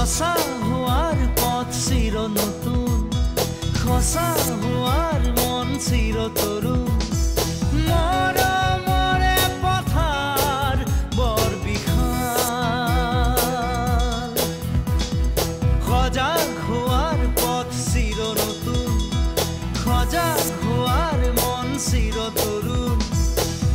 সঁচা হোৱাৰ পথ চিৰ নতুন সঁচা হোৱাৰ মন চিৰ তৰুণ মৰমৰে পথাৰ বৰ বিশাল সজাগ হোৱাৰ পথ চিৰ নতুন সজাগ হোৱাৰ মন চিৰ তৰুণ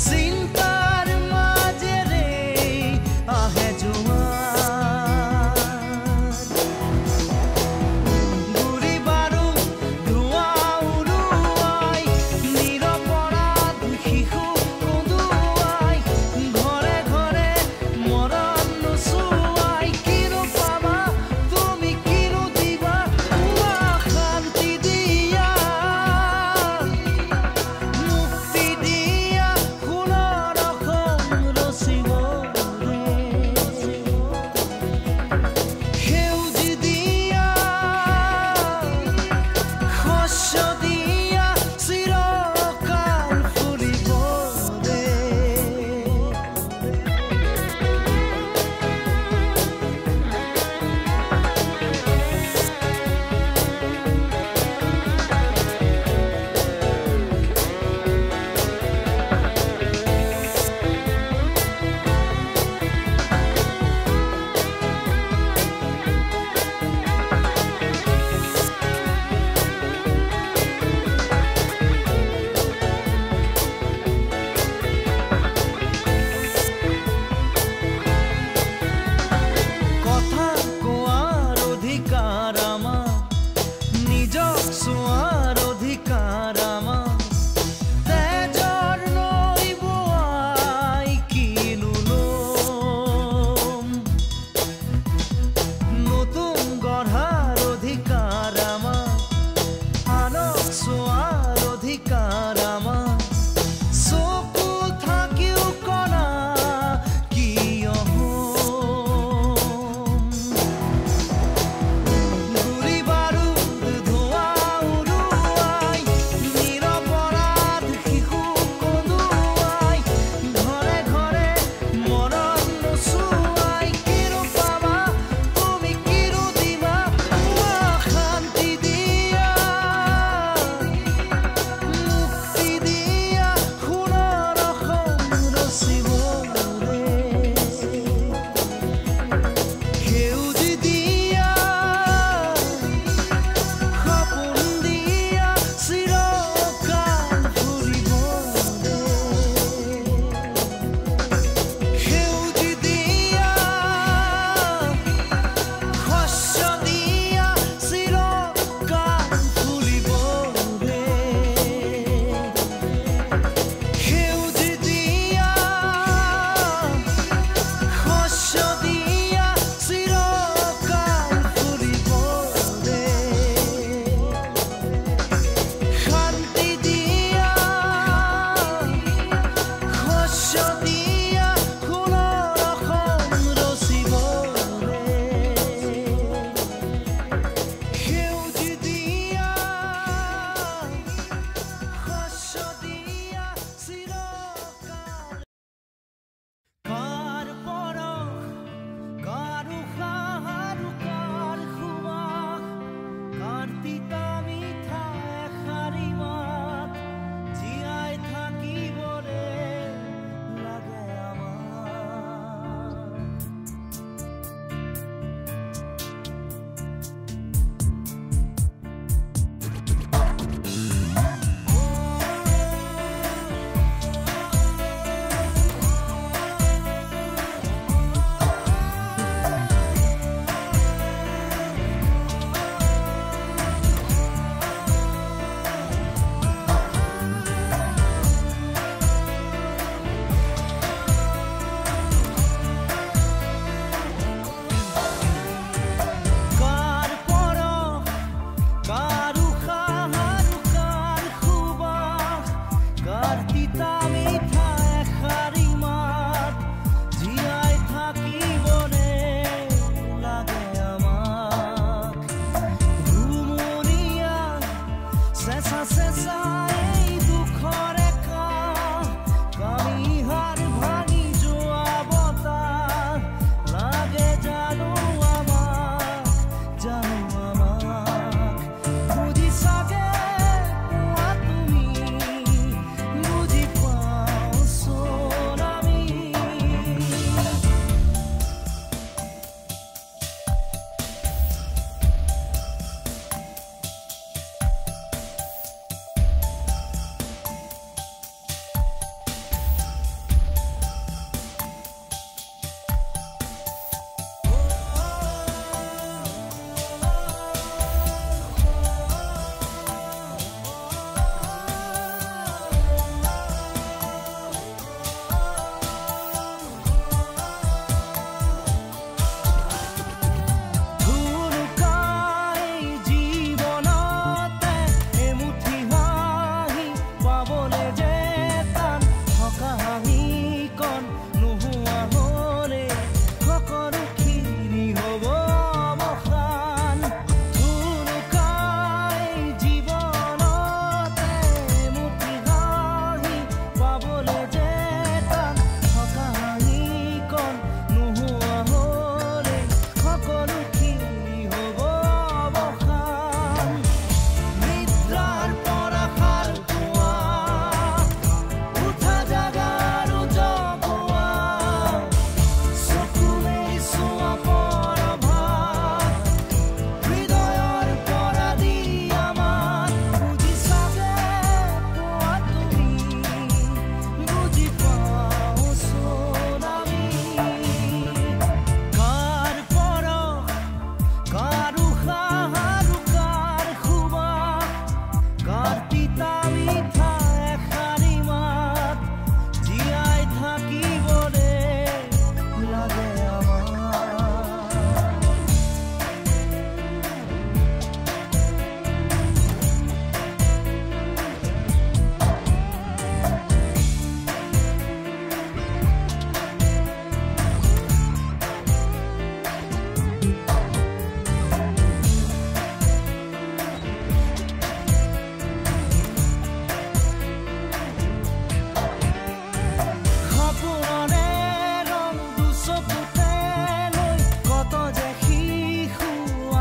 চিন্তাৰ মাজেৰে আহে জোৱাৰ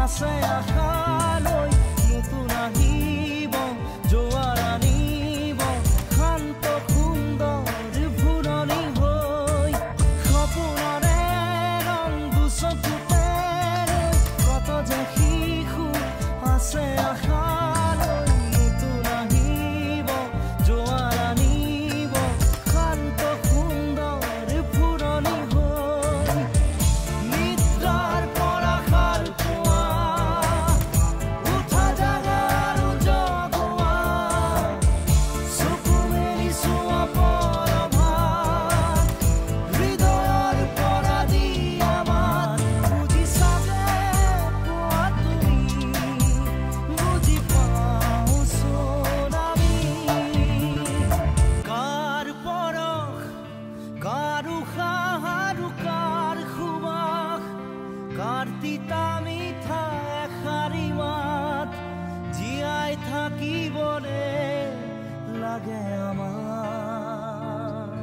আছে আশালৈ নতুন আহিব জোৱাৰ আনিব শান্ত সুন্দৰ ফুৰণি হৈ সপোনৰে ৰং দুচকুতে কত যে শিশু আছে আশালৈ নতুন আহিব জোৱাৰ আনিব শান্ত সুন্দৰ ফুৰণি হৈ নিদ্ৰাৰ পৰা সাৰ পোৱা উঠা জাগাৰ জগোৱা চকু মেলি চোৱা পৰভাত হৃদয়ৰ পৰা দিয়া মাত বুজিছা যে পোৱা তুমি বুজি পাওঁচোন আমি কাৰ পৰশ কাৰ উশাহ আৰু কাৰ সুবাস কাৰ তিতা মিঠা এষাৰি মাত জীয়াই থাকিবলে লাগে আমাক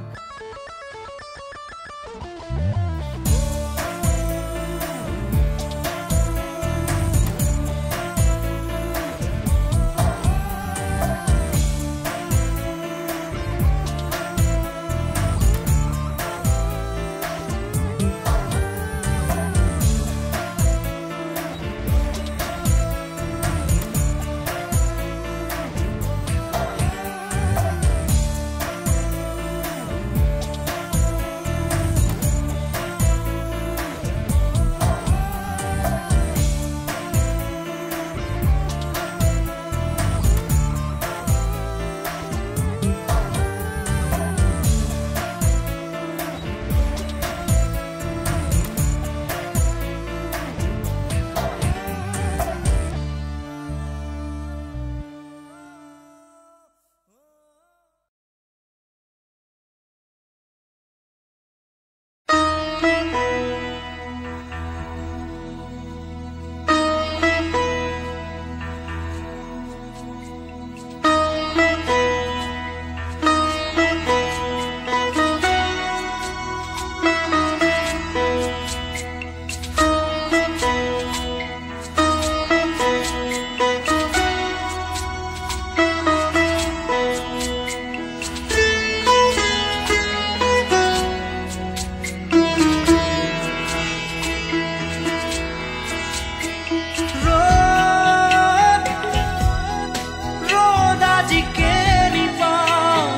ৰ'দ আজি কেনি পাওঁ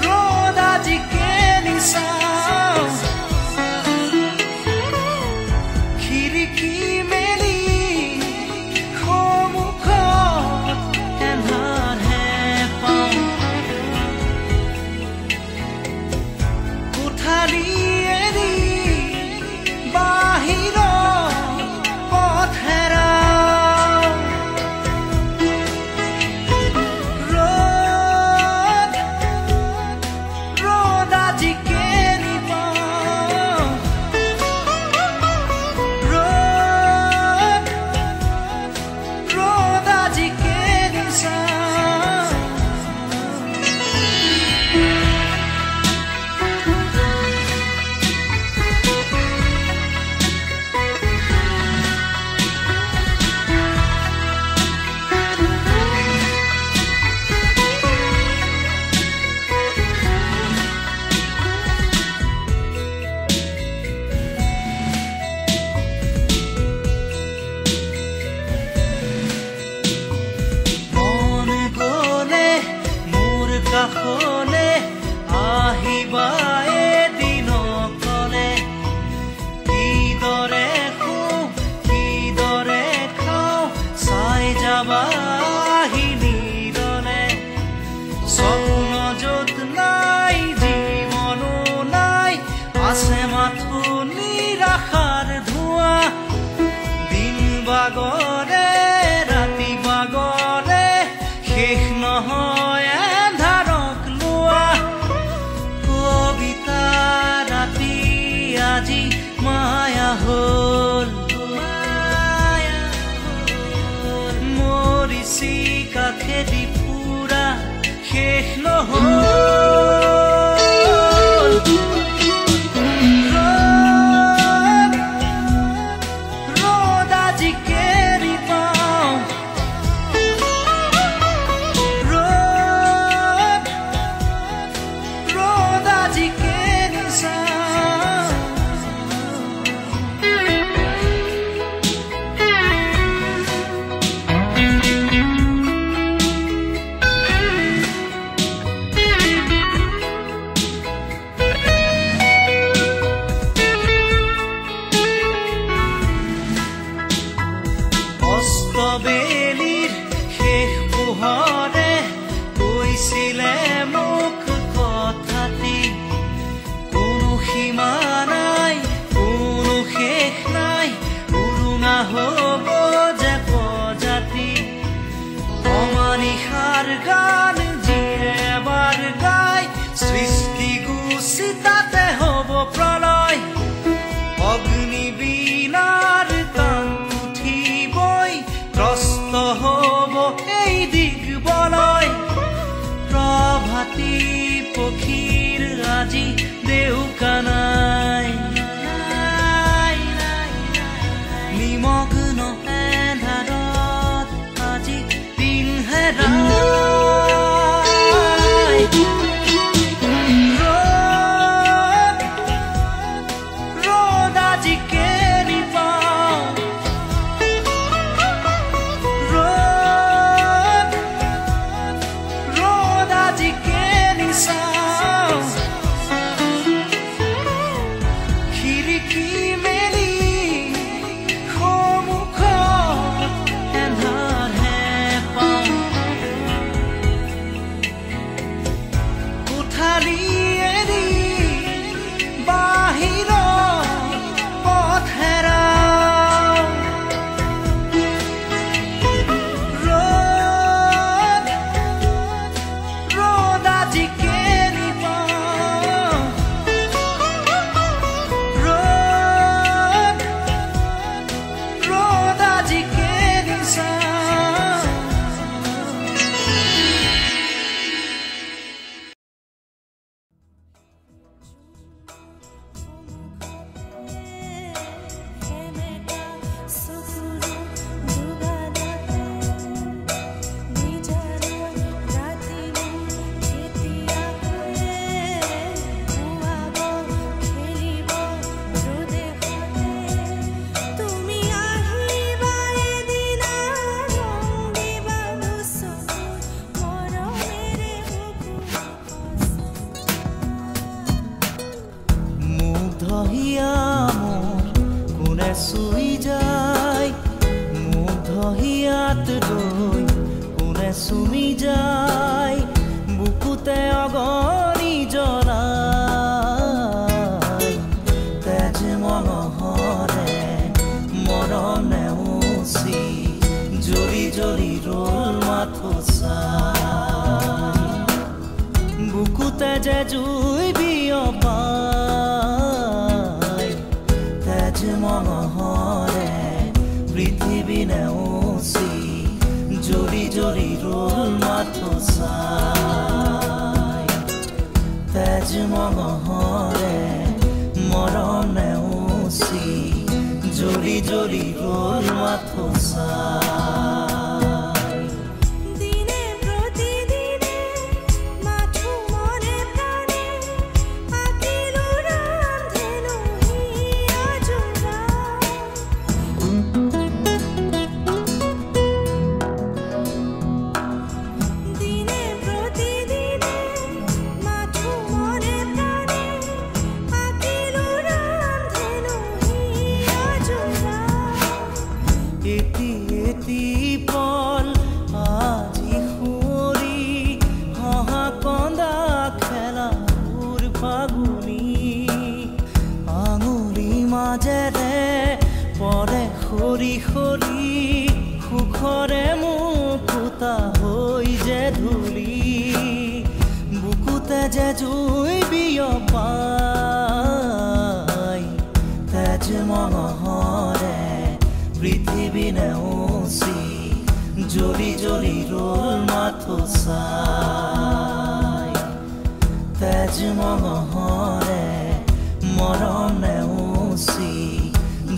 ৰ'দ আজি কেনি চাওঁ খিৰিকী মেলি সন্মুখত এন্ধাৰহে পাওঁ কোঠালি এৰি বাহিৰৰ পথ হেৰাওঁ ৰ'দ আজি কেনি পাওঁ ৰ'দ আজি কেনি চাওঁ মন গ'লে মোৰ কাষলে আহিবা এদিনকলে কিদৰে শুওঁ কিদৰে খাওঁ চাই যাবা আহি নিৰলে স্বপ্ন য'ত নাই জীৱনো নাই আছে মাথো নিৰাশাৰ ধোঁৱা দিন বাগৰে ৰাতি বাগৰে শেষ নহয় এন্ধাৰক লোৱা কবিতা ৰাতি আজি মায়া হ'ল মৰিছি কাষেদি পুৰা শেষ নহ'ল চুমি যায় বুকুতে অগণি জ্বলাই তেজ মনোহৰে মৰম নেওচি জৰি জৰি ৰল মাথো চাই বুকুতে যে জুই বিয়পাই তেজ মনোহৰে পৃথিৱী নেওচি জৰি জৰি ৰল মাথো চাই তেজ মনোহৰে মৰম নেওচি জৰি জৰি ৰল মাথো চাই দিনে প্ৰতিদিনে মাথো মনে প্ৰাণে আকিলো ৰান্ধেনো হিয়া জোৰা দিনে প্ৰতিদিনে মাথো মনে প্ৰাণে আকিলো ৰান্ধেনো হিয়া জোৰা এটি এটি পল আজি সুঁৱৰি হহা কন্দা খেলা সুৰ ফাগুনি আঙুলি মাজেৰে পৰে সৰি সৰি সুখৰে মুকুতা হৈ যে ধূলি বুকুতে যে জুই বিয়পাই তেজ মনোহৰে পৃথিৱী নেওচি জৰি জৰি ৰল মাথো চাই তেজ মনোহৰে মৰম নেওচি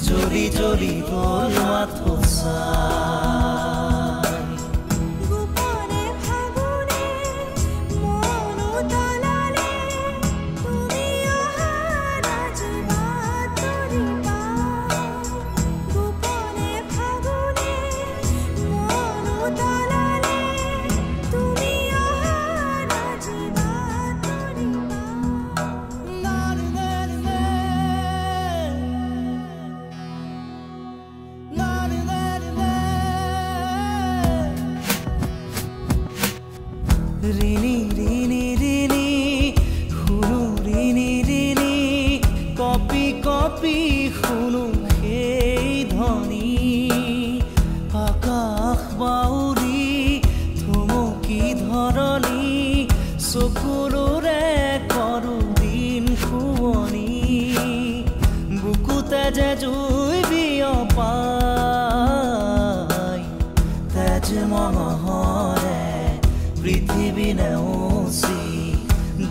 জৰি জৰি ৰল মাথো চাই গোপনে ফাগুনে মন উতলালে তুমি অহা আজি বাতৰিবা গোপনে ফাগুনে মন উতলালে তুমি অহা আজি বাতৰিবা ৰিণি ৰিণি ৰিণি শুনো ৰিণি ৰিণি কপি কপি শুনো সেই ধ্বনি আকাশ বাউৰি থমকি ধৰণি চকুলোৰে কৰো দিন শুৱনি বুকুতে যে জুই বিয়পাই তেজ মনোহৰে পৃথিৱী নেওচি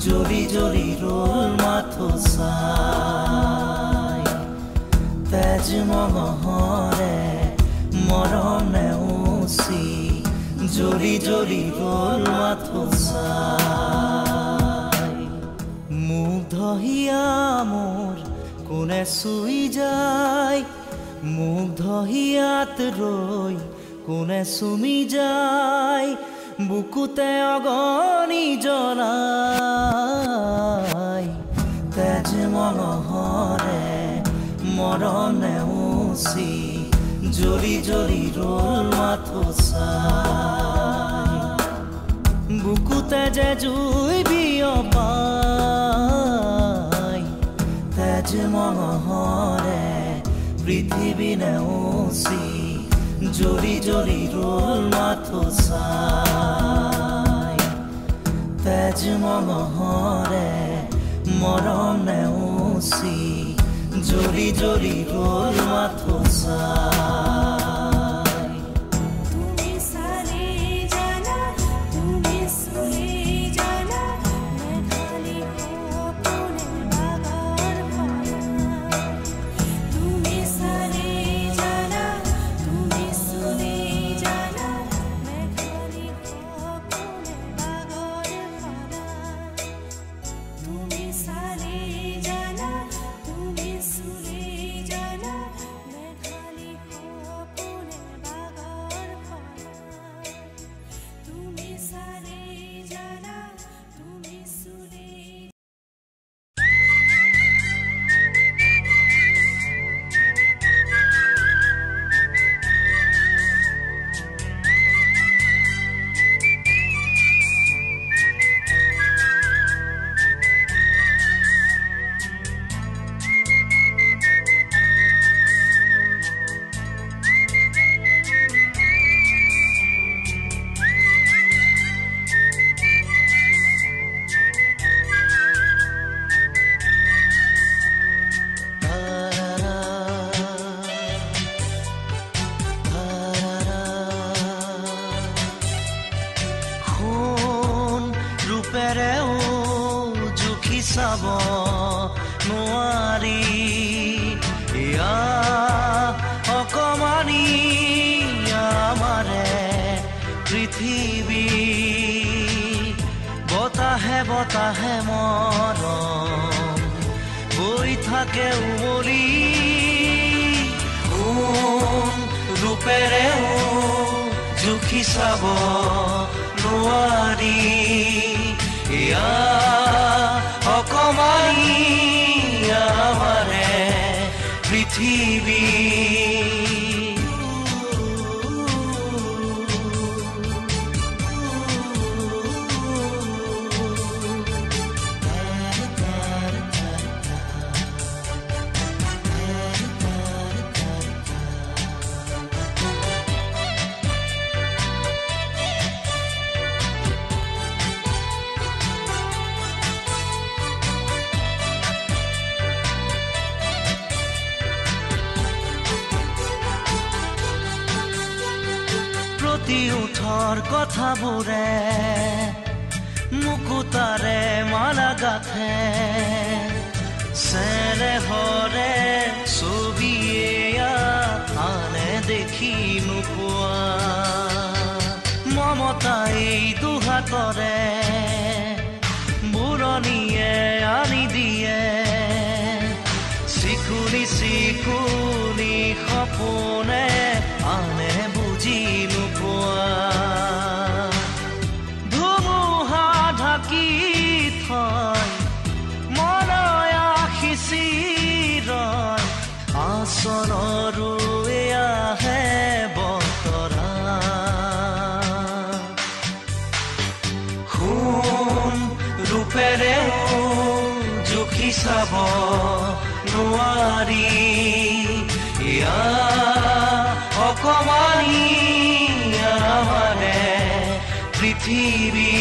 জৰি জৰি ৰল মাথো চাই তেজ মনোহৰে মৰম নেওচি জৰি জৰি ৰল মাথো চাই মুগ্ধ হিয়া মোৰ কোনে চুই যায় মুগ্ধ হিয়াত ৰৈ কোনে চুমি যায় বুকুতে অগণি জ্বলাই তেজ মনোহৰে মৰম নেওচি জৰি জৰি ৰল মাথো চাই বুকুতে যে জুই বিয়পাই তেজ মনোহৰে পৃথিৱী নেওচি জৰি জৰি ৰল মাথো চাই তেজ মনোহৰে মৰম নেওচি জৰি জৰি ৰল মাথো চাই তুমি চালে জানা তুমি চুলে জানা মেঘালি সপোনে বাগাৰ পাৰা তুমি চালে জানা তুমি চুলে জানা মেঘালি সপোনে বাগাৰ পাৰা তুমি চালে জানা তুমি চুলে জানা মেঘালি নোৱাৰি ইয়া অকমানি আমাৰে পৃথিৱী বতাহে বতাহে মৰম বৈ থাকে উমলি ৰূপেৰে জুখি চাব নোৱাৰি ইয়া অকমানি আমাৰে পৃথিৱী উঠৰ কথাবোৰে মুকুতাৰে মালা গাথে চেৰে হৰে ছবিয়ে আনে দেখি নোপোৱা মমতাই দুহাতৰে বুৰণিয়ে আনি দিয়ে চিকুনি চিকুনি সপোনে আনে বুজি নোপোৱা ধুমুহা ঢাকি থয় মনয়া সিঁচিৰয় আচৰণৰো এয়াহে বতৰা সোণ ৰূপেৰে জুখি চাব নোৱাৰি ইয়া অকমানি আমাৰে পৃথিৱী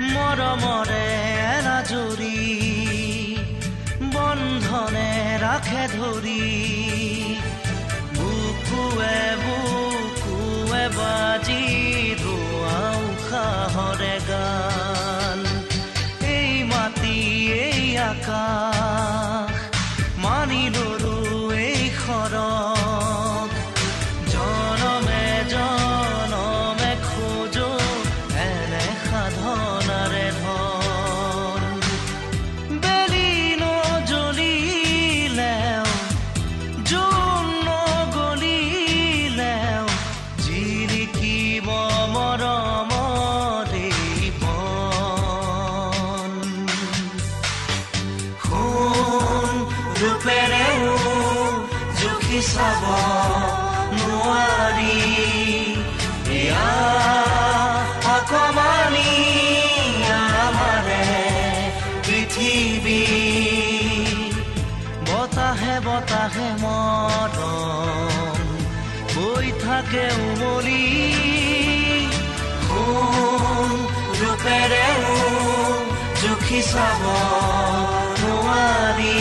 মৰমৰে এনাজৰি বন্ধনে ৰাখে ধৰি বুকুৱে বুকুৱে বাজি ৰোৱা উশাহৰে গান এই মাটি এই আকাশ মানি লৰো এই খৰক জনমে জনমে খোজো এনে সাধনাৰে ধন বেলি নজ্বলিলেও জোন নগলিলেও জিলিকিব মৰমৰে বন সোণ ৰূপেৰে জুখি চাব নোৱাৰি ইয়া অকমানি আমাৰে পৃথিৱী বতাহে বতাহে মৰম বৈ থাকে উমলি সোণ ৰূপেৰে জুখি চাব নোৱাৰি